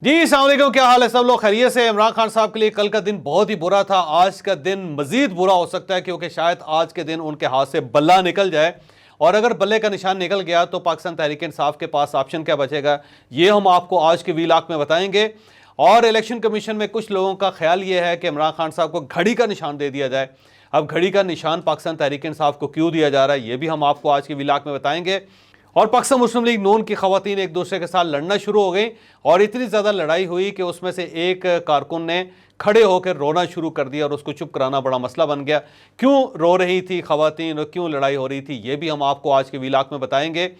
जी अस्सलाम वालेकुम, क्या हाल है सब लोग? खैरियत से? इमरान खान साहब के लिए कल का दिन बहुत ही बुरा था। आज का दिन मजीद बुरा हो सकता है क्योंकि शायद आज के दिन उनके हाथ से बल्ला निकल जाए, और अगर बल्ले का निशान निकल गया तो पाकिस्तान तहरीक इंसाफ के पास ऑप्शन क्या बचेगा, ये हम आपको आज के वीलाक में बताएंगे। और इलेक्शन कमीशन में कुछ लोगों का ख्याल ये है कि इमरान खान साहब को घड़ी का निशान दे दिया जाए। अब घड़ी का निशान पाकिस्तान तहरीक इंसाफ को क्यों दिया जा रहा है, ये भी हम आपको आज के वीलाक में बताएंगे। और पाकिस्तान मुस्लिम लीग नून की खवातीन एक दूसरे के साथ लड़ना शुरू हो गई, और इतनी ज़्यादा लड़ाई हुई कि उसमें से एक कारकुन ने खड़े होकर रोना शुरू कर दिया और उसको चुप कराना बड़ा मसला बन गया। क्यों रो रही थी खवातीन और क्यों लड़ाई हो रही थी, ये भी हम आपको आज के वीलाक में बताएंगे।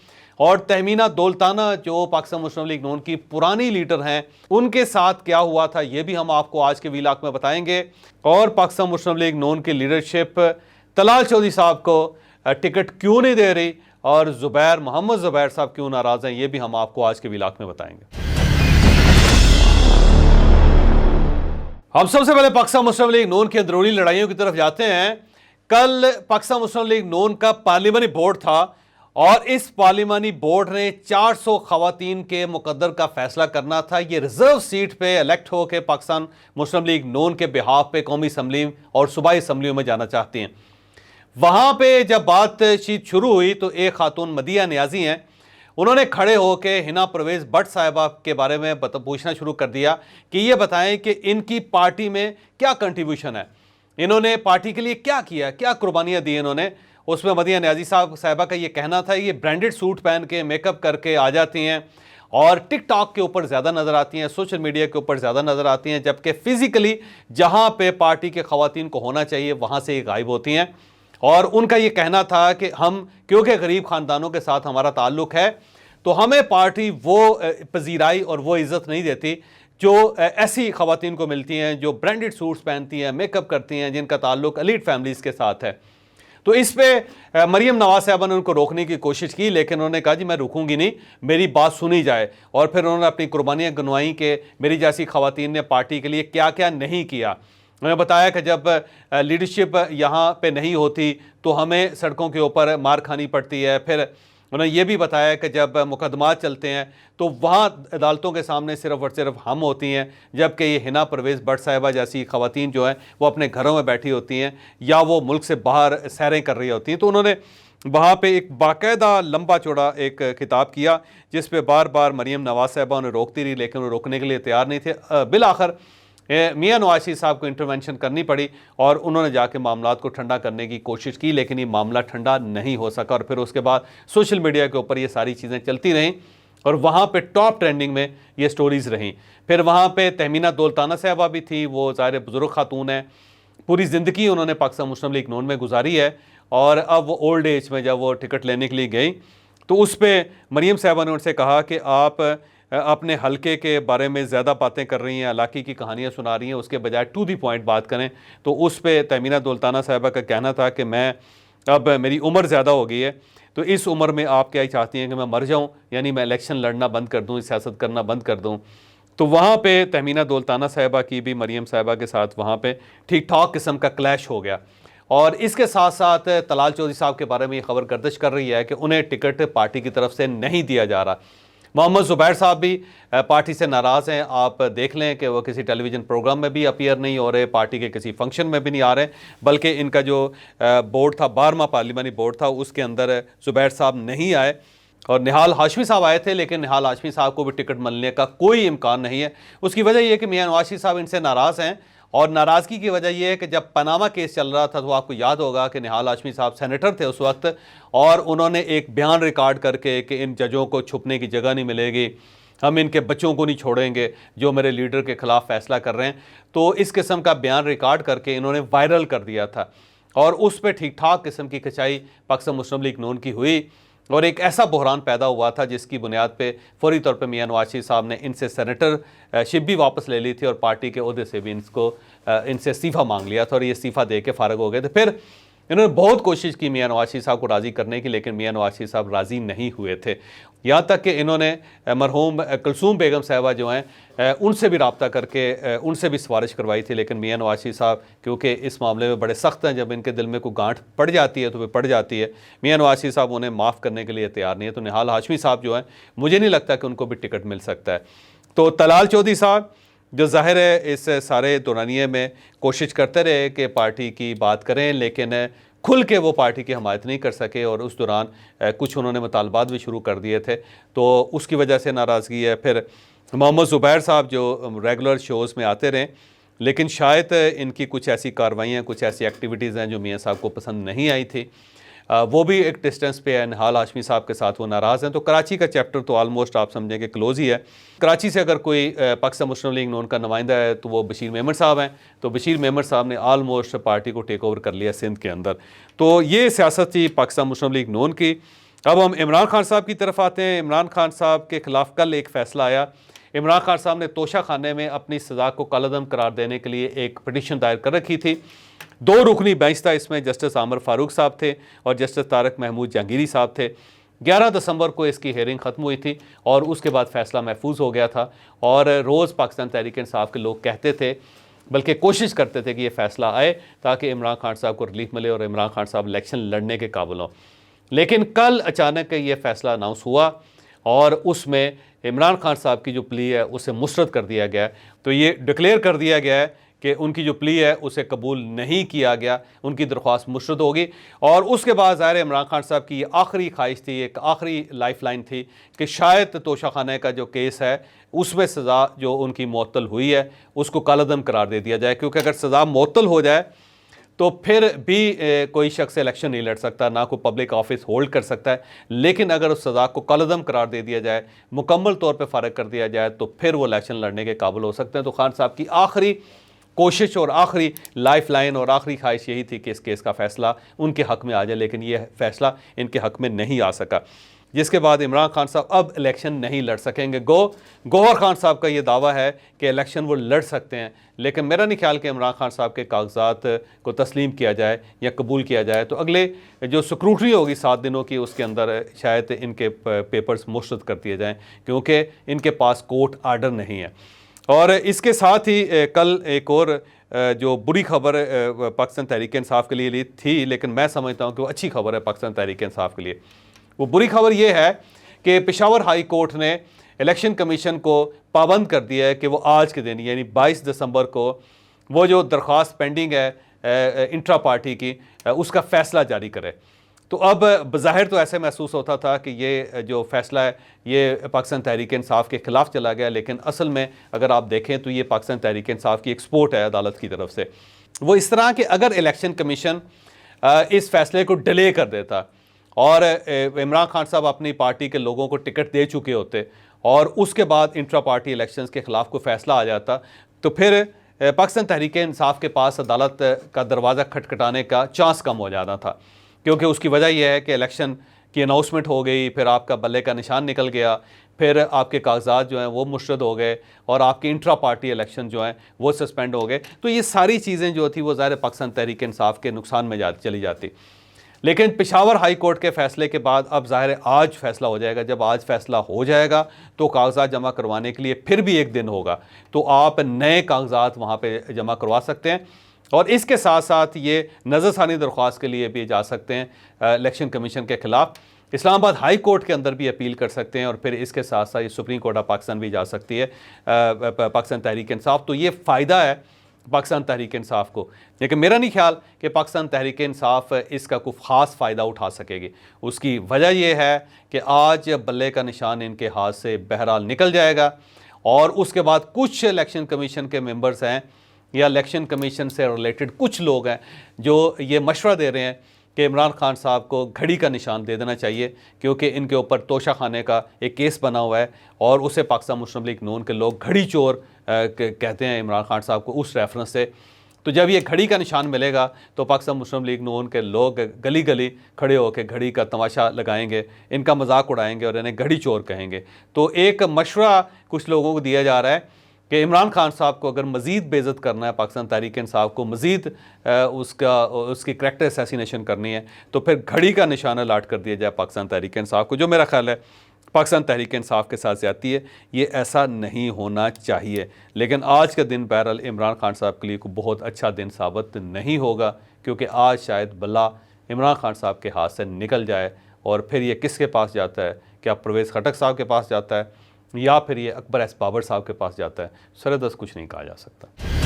और तहमीना दौलताना जो पाकिस्तान मुस्लिम लीग नून की पुरानी लीडर हैं, उनके साथ क्या हुआ था, ये भी हम आपको आज के वीलाक में बताएंगे। और पाकिस्तान मुस्लिम लीग नून की लीडरशिप तलाल चौधरी साहब को टिकट क्यों नहीं दे रही, और मोहम्मद जुबैर साहब क्यों नाराज हैं, ये भी हम आपको आज के वीलाक में बताएंगे। हम सबसे पहले पाकिस्तान मुस्लिम लीग नून की अंदरूनी लड़ाइयों की तरफ जाते हैं। कल पाकिस्तान मुस्लिम लीग नून का पार्लिमानी बोर्ड था, और इस पार्लिमानी बोर्ड ने 400 खवातीन के मुकद्दर का फैसला करना था। ये रिजर्व सीट पे इलेक्ट होकर पाकिस्तान मुस्लिम लीग नून के बिहाफ पे कौमी असम्बली और सूबाई असम्बलियों में जाना चाहती हैं। वहां पे जब बातचीत शुरू हुई तो एक खातून मदिया नियाजी हैं, उन्होंने खड़े होकर हिना परवेज भट्ट साहिबा के बारे में पूछना शुरू कर दिया कि ये बताएं कि इनकी पार्टी में क्या कंट्रीब्यूशन है, इन्होंने पार्टी के लिए क्या किया, क्या कुर्बानियां दी इन्होंने। उसमें मदिया नियाजी साहिबा का ये कहना था ये ब्रांडेड सूट पहन के मेकअप करके आ जाती हैं और टिकटॉक के ऊपर ज़्यादा नज़र आती हैं, सोशल मीडिया के ऊपर ज़्यादा नज़र आती हैं, जबकि फिजिकली जहाँ पे पार्टी के खवातीन को होना चाहिए वहाँ से ये गायब होती हैं। और उनका ये कहना था कि हम क्योंकि गरीब ख़ानदानों के साथ हमारा ताल्लुक़ है तो हमें पार्टी वो पजीराई और वो इज़्ज़त नहीं देती जो ऐसी ख़वातीन को मिलती हैं जो ब्रांडेड सूट्स पहनती हैं, मेकअप करती हैं, जिनका ताल्लुक़ एलीट फैमिलीज़ के साथ है। तो इस पे मरियम नवाज साहबा ने उनको रोकने की कोशिश की, लेकिन उन्होंने कहा जी मैं रुकूंगी नहीं, मेरी बात सुनी जाए। और फिर उन्होंने अपनी कुर्बानियाँ गिनवाई कि मेरी जैसी ख़वातीन ने पार्टी के लिए क्या क्या नहीं किया। उन्होंने बताया कि जब लीडरशिप यहाँ पे नहीं होती तो हमें सड़कों के ऊपर मार खानी पड़ती है। फिर उन्होंने ये भी बताया कि जब मुकदमात चलते हैं तो वहाँ अदालतों के सामने सिर्फ और सिर्फ हम होती हैं, जबकि ये हिना परवेज़ भट्ट साहिबा जैसी ख़वातीन जो हैं वो अपने घरों में बैठी होती हैं या वो मुल्क से बाहर सैरें कर रही होती हैं। तो उन्होंने वहाँ पे एक बाकायदा लंबा चौड़ा एक खिताब किया जिस पे बार बार मरियम नवाज साहिबा उन्हें रोकती रही, लेकिन वो रोकने के लिए तैयार नहीं थे। बिलाखिर मियां नवाज शरीफ साहब को इंटरवेंशन करनी पड़ी और उन्होंने जाके मामलात को ठंडा करने की कोशिश की, लेकिन ये मामला ठंडा नहीं हो सका। और फिर उसके बाद सोशल मीडिया के ऊपर ये सारी चीज़ें चलती रहीं और वहाँ पे टॉप ट्रेंडिंग में ये स्टोरीज़ रहीं। फिर वहाँ पे तहमीना दौलताना साहबा भी थी, वो ज़ाहिर बुज़ुर्ग खातून है, पूरी ज़िंदगी उन्होंने पाकिस्तान मुस्लिम लीग नून में गुजारी है, और अब वो ओल्ड एज में जब वो टिकट लेने के लिए गई तो उस पर मरियम साहबा ने उनसे कहा कि आप अपने हलके के बारे में ज़्यादा बातें कर रही हैं, इलाके की कहानियाँ सुना रही हैं, उसके बजाय टू दी पॉइंट बात करें। तो उस पर तहमीना दौलताना साहिबा का कहना था कि मैं अब मेरी उम्र ज़्यादा हो गई है, तो इस उम्र में आप क्या ही चाहती हैं कि मैं मर जाऊँ, यानी मैं इलेक्शन लड़ना बंद कर दूँ, सियासत करना बंद कर दूँ। तो वहाँ पे तहमीना दौलताना साहिबा की भी मरियम साहिबा के साथ वहाँ पे ठीक ठाक किस्म का क्लैश हो गया। और इसके साथ साथ तलाल चौधरी साहब के बारे में ये खबर गर्दिश कर रही है कि उन्हें टिकट पार्टी की तरफ से नहीं दिया जा रहा। मोहम्मद जुबैर साहब भी पार्टी से नाराज़ हैं। आप देख लें कि वो किसी टेलीविज़न प्रोग्राम में भी अपीयर नहीं हो रहे, पार्टी के किसी फंक्शन में भी नहीं आ रहे, बल्कि इनका जो बोर्ड था 12वां पार्लिमानी बोर्ड था उसके अंदर जुबैर साहब नहीं आए। और निहाल हाशमी साहब आए थे, लेकिन निहाल हाशमी साहब को भी टिकट मिलने का कोई इम्कान नहीं है। उसकी वजह यह है कि मियां नवाज शरीफ साहब इनसे नाराज़ हैं, और नाराज़गी की वजह यह है कि जब पनामा केस चल रहा था तो आपको याद होगा कि निहाल हाशमी साहब सेनेटर थे उस वक्त, और उन्होंने एक बयान रिकॉर्ड करके कि इन जजों को छुपने की जगह नहीं मिलेगी, हम इनके बच्चों को नहीं छोड़ेंगे जो मेरे लीडर के ख़िलाफ़ फैसला कर रहे हैं, तो इस किस्म का बयान रिकॉर्ड करके इन्होंने वायरल कर दिया था। और उस पर ठीक ठाक किस्म की खिंचाई पाकिस्तान मुस्लिम लीग नून की हुई, और एक ऐसा बहरान पैदा हुआ था जिसकी बुनियाद पे फौरी तौर पे मियां नवाज शरीफ साहब ने इनसे सेनेटरशिप भी वापस ले ली थी और पार्टी के ओहदे से भी इनसे इस्तीफ़ा मांग लिया था, और ये इस्तीफ़ा दे के फ़ारग हो गए थे। फिर इन्होंने बहुत कोशिश की मियां नवाज शरीफ साहब को राज़ी करने की, लेकिन मियां नवाज शरीफ साहब राज़ी नहीं हुए थे। यहाँ तक कि इन्होंने मरहूम कुलसूम बेगम साहिबा जो हैं उनसे भी रब्ता करके उनसे भी सिफारिश करवाई थी, लेकिन मियां नवाज शरीफ साहब क्योंकि इस मामले में बड़े सख्त हैं, जब इनके दिल में कोई गांठ पड़ जाती है तो वे पड़ जाती है। मियां नवाज शरीफ साहब उन्हें माफ़ करने के लिए तैयार नहीं है। तो निहाल हाशमी साहब जो हैं मुझे नहीं लगता कि उनको भी टिकट मिल सकता है। तो तलाल चौधरी साहब जो ज़ाहिर है इस सारे दौरानिए में कोशिश करते रहे कि पार्टी की बात करें, लेकिन खुल के वो पार्टी की हमायत नहीं कर सके और उस दौरान कुछ उन्होंने मुतालबात भी शुरू कर दिए थे, तो उसकी वजह से नाराज़गी है। फिर मोहम्मद ज़ुबैर साहब जो रेगुलर शोज़ में आते रहे, लेकिन शायद इनकी कुछ ऐसी कार्रवाइयाँ, कुछ ऐसी एक्टिविटीज़ हैं जो मियाँ साहब को पसंद नहीं आई थी। वो भी एक डिस्टेंस पे है। निहाल हाशमी साहब के साथ वो नाराज़ हैं। तो कराची का चैप्टर तो ऑलमोस्ट आप समझें कि क्लोज़ ही है। कराची से अगर कोई पाकिस्तान मुस्लिम लीग नून का नुमाइंदा है तो वो बशीर मेमन साहब हैं। तो बशीर मेमन साहब ने ऑलमोस्ट पार्टी को टेक ओवर कर लिया सिंध के अंदर। तो ये सियासत थी पाकिस्तान मुस्लिम लीग नून की। अब हम इमरान खान साहब की तरफ आते हैं। इमरान खान साहब के खिलाफ कल एक फ़ैसला आया। इमरान खान साहब ने तोशा खाने में अपनी सज़ा को कालअदम करार देने के लिए एक पटिशन दायर कर रखी थी। 2 रुकनी बेंच था, इसमें जस्टिस आमिर फारूक साहब थे और जस्टिस तारक महमूद जहांगीरी साहब थे। 11 दिसंबर को इसकी हेयरिंग ख़त्म हुई थी और उसके बाद फ़ैसला महफूज हो गया था। और रोज़ पाकिस्तान तहरीक इंसाफ के लोग कहते थे, बल्कि कोशिश करते थे कि ये फ़ैसला आए ताकि इमरान खान साहब को रिलीफ मिले और इमरान खान साहब इलेक्शन लड़ने के काबिल हों। लेकिन कल अचानक ये फ़ैसला अनाउंस हुआ और उसमें इमरान खान साहब की जो प्ली है उसे मुस्तरद कर दिया गया। तो ये डिक्लेयर कर दिया गया है कि उनकी जो प्ली है उसे कबूल नहीं किया गया, उनकी दरख्वास्त मुस्तरद होगी। और उसके बाद ज़ाहिर इमरान खान साहब की ये आखिरी ख्वाहिश थी, एक आखिरी लाइफ लाइन थी कि शायद तोशा खाने का जो केस है उसमें सज़ा जो उनकी मुअत्तल हुई है उसको कालअदम करार दे दिया जाए, क्योंकि अगर सज़ा मुअत्तल हो जाए तो फिर भी कोई शख्स इलेक्शन नहीं लड़ सकता, ना कोई पब्लिक ऑफिस होल्ड कर सकता है। लेकिन अगर उस सज़ा को कालअदम करार दे दिया जाए, मुकम्मल तौर पे फ़ारिग कर दिया जाए, तो फिर वो इलेक्शन लड़ने के काबिल हो सकते हैं। तो खान साहब की आखिरी कोशिश और आखिरी लाइफ लाइन और आखिरी ख्वाहिश यही थी कि इस केस का फ़ैसला उनके हक़ में आ जाए, लेकिन यह फ़ैसला इनके हक़ में नहीं आ सका, जिसके बाद इमरान खान साहब अब इलेक्शन नहीं लड़ सकेंगे। गौहर खान साहब का ये दावा है कि इलेक्शन वो लड़ सकते हैं, लेकिन मेरा नहीं ख्याल कि इमरान खान साहब के कागजात को तस्लीम किया जाए या कबूल किया जाए तो अगले जो स्क्रूटनी होगी 7 दिनों की उसके अंदर शायद इनके पेपर्स मुस्तरद कर दिए जाएँ, क्योंकि इनके पास कोर्ट आर्डर नहीं है। और इसके साथ ही कल एक और जो बुरी खबर पाकिस्तान तहरीक इंसाफ के लिए थी, लेकिन मैं समझता हूँ कि वो अच्छी खबर है पाकिस्तान तहरीक इंसाफ के लिए। वो बुरी खबर ये है कि पेशावर हाई कोर्ट ने इलेक्शन कमीशन को पाबंद कर दिया है कि वो आज के दिन यानी 22 दिसंबर को वो जो दरख्वास्त पेंडिंग है इंट्रा पार्टी की उसका फ़ैसला जारी करे। तो अब बज़ाहिर तो ऐसे महसूस होता था कि ये जो फ़ैसला है ये पाकिस्तान तहरीक इंसाफ के ख़िलाफ़ चला गया, लेकिन असल में अगर आप देखें तो ये पाकिस्तान तहरीक इंसाफ की एक्सपोर्ट है अदालत की तरफ से। वो इस तरह कि अगर इलेक्शन कमीशन इस फ़ैसले को डिले कर देता और इमरान खान साहब अपनी पार्टी के लोगों को टिकट दे चुके होते और उसके बाद इंट्रा पार्टी इलेक्शंस के ख़िलाफ़ कोई फ़ैसला आ जाता, तो फिर पाकिस्तान तहरीक इंसाफ के पास अदालत का दरवाज़ा खटखटाने का चांस कम हो जाता था, क्योंकि उसकी वजह यह है कि इलेक्शन की अनाउंसमेंट हो गई, फिर आपका बल्ले का निशान निकल गया, फिर आपके कागजात जो हैं वो मुस्तरद हो गए और आपके इंट्रा पार्टी इलेक्शन जो हैं वो सस्पेंड हो गए। तो ये सारी चीज़ें जो थी वो ज़ाहिर पाकिस्तान तहरीक इंसाफ के नुकसान में चली जाती। लेकिन पेशावर हाई कोर्ट के फ़ैसले के बाद अब ज़ाहिर आज फ़ैसला हो जाएगा। जब आज फ़ैसला हो जाएगा तो कागजात जमा करवाने के लिए फिर भी एक दिन होगा, तो आप नए कागजात वहाँ पे जमा करवा सकते हैं और इसके साथ साथ ये नज़रसानी दरख्वास्त के लिए भी जा सकते हैं इलेक्शन कमीशन के ख़िलाफ़। इस्लामाबाद हाई कोर्ट के अंदर भी अपील कर सकते हैं और फिर इसके साथ साथ ये सुप्रीम कोर्ट ऑफ पाकिस्तान भी जा सकती है पाकिस्तान तहरीक इंसाफ। तो ये फ़ायदा है पाकिस्तान तहरीक इंसाफ को, लेकिन मेरा नहीं ख्याल कि पाकिस्तान तहरीक इंसाफ इसका कोई ख़ास फ़ायदा उठा सकेगी। उसकी वजह यह है कि आज बल्ले का निशान इनके हाथ से बहरहाल निकल जाएगा और उसके बाद कुछ इलेक्शन कमीशन के मेंबर्स हैं या इलेक्शन कमीशन से रिलेटेड कुछ लोग हैं जो ये मशवरा दे रहे हैं कि इमरान खान साहब को घड़ी का निशान दे देना चाहिए, क्योंकि इनके ऊपर तोशा खाने का एक केस बना हुआ है और उसे पाकिस्तान मुस्लिम लीग नून के लोग घड़ी चोर कहते हैं इमरान खान साहब को उस रेफरेंस से। तो जब ये घड़ी का निशान मिलेगा तो पाकिस्तान मुस्लिम लीग नून के लोग गली गली खड़े होकर घड़ी का तमाशा लगाएंगे, इनका मजाक उड़ाएंगे और इन्हें घड़ी चोर कहेंगे। तो एक मशवरा कुछ लोगों को दिया जा रहा है कि इमरान खान साहब को अगर मज़ीद बेइज्जत करना है, पाकिस्तान तहरीक इंसाफ को मज़ीद उसकी करैक्टर असैसिनेशन करनी है, तो फिर घड़ी का निशान अलाट कर दिया जाए पाकिस्तान तहरीक इंसाफ को, जो मेरा ख्याल है पाकिस्तान तहरीक इंसाफ के साथ ज़्यादती है। ये ऐसा नहीं होना चाहिए। लेकिन आज का दिन बहरहाल इमरान खान साहब के लिए कोई बहुत अच्छा दिन साबित नहीं होगा, क्योंकि आज शायद बल्ला इमरान खान साहब के हाथ से निकल जाए और फिर ये किसके पास जाता है? क्या परवेज़ खटक साहब के पास जाता है या फिर ये अकबर एस बाबर साहब के पास जाता है, सरदस्त कुछ नहीं कहा जा सकता।